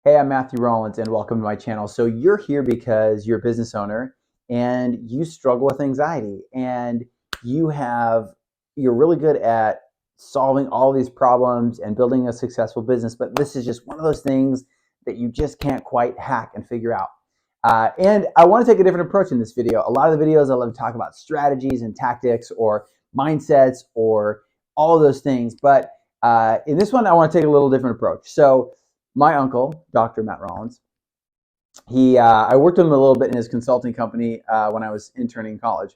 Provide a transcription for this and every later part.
Hey, I'm Matthew Rollins and welcome to my channel. So you're here because you're a business owner and you struggle with anxiety and you're really good at solving all these problems and building a successful business, but this is just one of those things that you just can't quite hack and figure out. And I want to take a different approach in this video. A lot of the videos I love to talk about strategies and tactics or mindsets or all of those things, but in this one I want to take a little different approach. So my uncle, Dr. Matt Rollins, I worked with him a little bit in his consulting company when I was interning in college.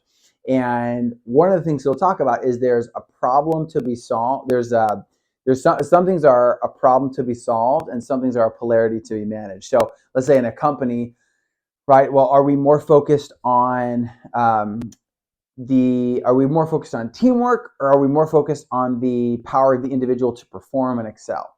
And one of the things he'll talk about is there's a problem to be solved. There's some things are a problem to be solved and some things are a polarity to be managed. So let's say in a company, right? Well, are we more focused on teamwork, or are we more focused on the power of the individual to perform and excel?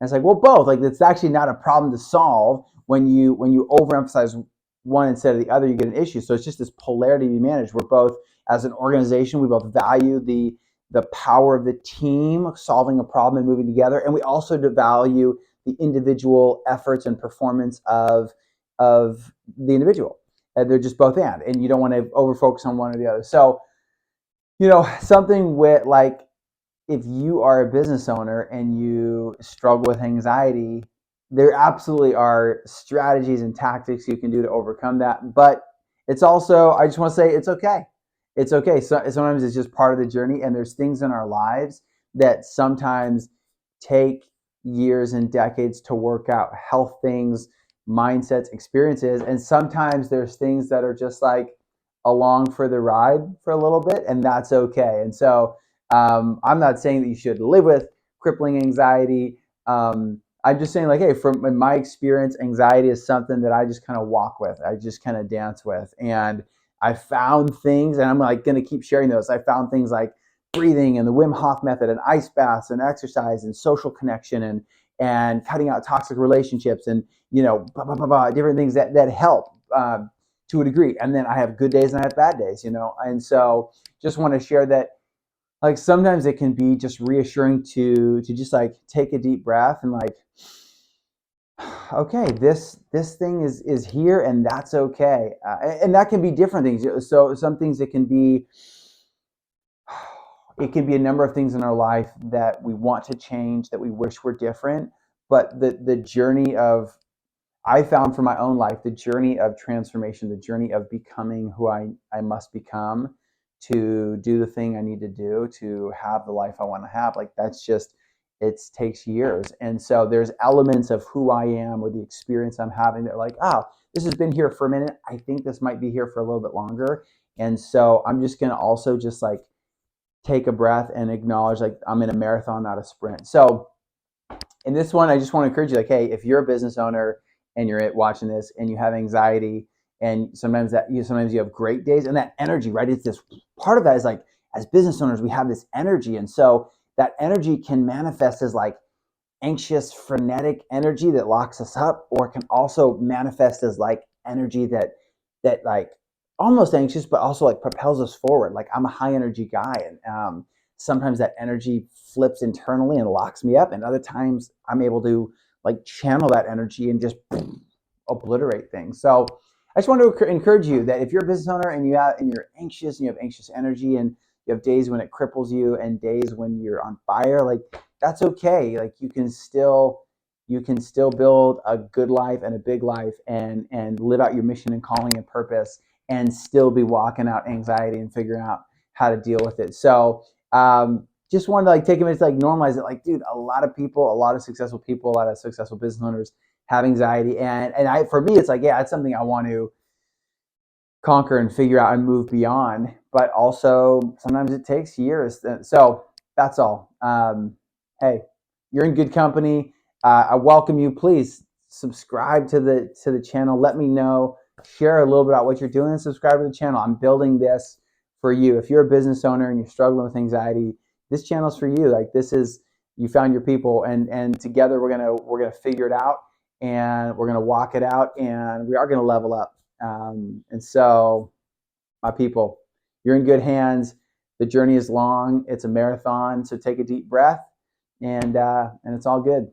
And it's like, well, both. Like, it's actually not a problem to solve. When you overemphasize one instead of the other, you get an issue. So it's just this polarity to be managed. We're both, as an organization, we both value the power of the team solving a problem and moving together, and we also value the individual efforts and performance of the individual. And they're just both and you don't want to over focus on one or the other. So, something with, like, if you are a business owner and you struggle with anxiety, there absolutely are strategies and tactics you can do to overcome that. But it's also, I just want to say, it's okay. It's okay. So sometimes it's just part of the journey, and there's things in our lives that sometimes take years and decades to work out. Health things, mindsets, experiences, and sometimes there's things that are just like along for the ride for a little bit, and that's okay. And so I'm not saying that you should live with crippling anxiety. I'm just saying, like, hey, from my experience, anxiety is something that I just kind of walk with. I just kind of dance with. And I found things, and I'm like going to keep sharing those. I found things like breathing and the Wim Hof method and ice baths and exercise and social connection and cutting out toxic relationships and, different things that help to a degree. And then I have good days and I have bad days, and so just want to share that, like, sometimes it can be just reassuring to just like take a deep breath and, like, okay, this thing is here, and that's okay. And that can be different things. So some things, it can be a number of things in our life that we want to change, that we wish were different. But the journey of, I found for my own life, the journey of transformation, the journey of becoming who I must become to do the thing I need to do to have the life I want to have, like, that's just, it takes years. And so there's elements of who I am or the experience I'm having that are like, oh, this has been here for a minute. I think this might be here for a little bit longer. And so I'm just going to also just, like, take a breath and acknowledge, like, I'm in a marathon, not a sprint. So in this one, I just want to encourage you, like, hey, if you're a business owner and you're watching this and you have anxiety, and sometimes you have great days, and that energy, right? It's this part of that is, like, as business owners, we have this energy. And so that energy can manifest as, like, anxious, frenetic energy that locks us up, or it can also manifest as, like, energy that like, almost anxious, but also, like, propels us forward. Like, I'm a high energy guy, and sometimes that energy flips internally and locks me up, and other times I'm able to, like, channel that energy and just obliterate things. So I just want to encourage you that if you're a business owner and you're anxious and you have anxious energy, and you have days when it cripples you and days when you're on fire, like, that's okay. Like, you can still build a good life and a big life, and live out your mission and calling and purpose, and still be walking out anxiety and figuring out how to deal with it. So just wanted to, like, take a minute to, like, normalize it. Like, dude, a lot of successful people, a lot of successful business owners have anxiety, and for me, it's like, yeah, it's something I want to conquer and figure out and move beyond. But also sometimes it takes years. So that's all. Hey, you're in good company. I welcome you. Please subscribe to the channel. Let me know. Share a little bit about what you're doing, and subscribe to the channel. I'm building this for you. If you're a business owner and you're struggling with anxiety, this channel's for you. Like, you found your people, and together we're gonna figure it out, and we're gonna walk it out, and we are gonna level up. And so, my people, you're in good hands. The journey is long. It's a marathon. So take a deep breath, and it's all good.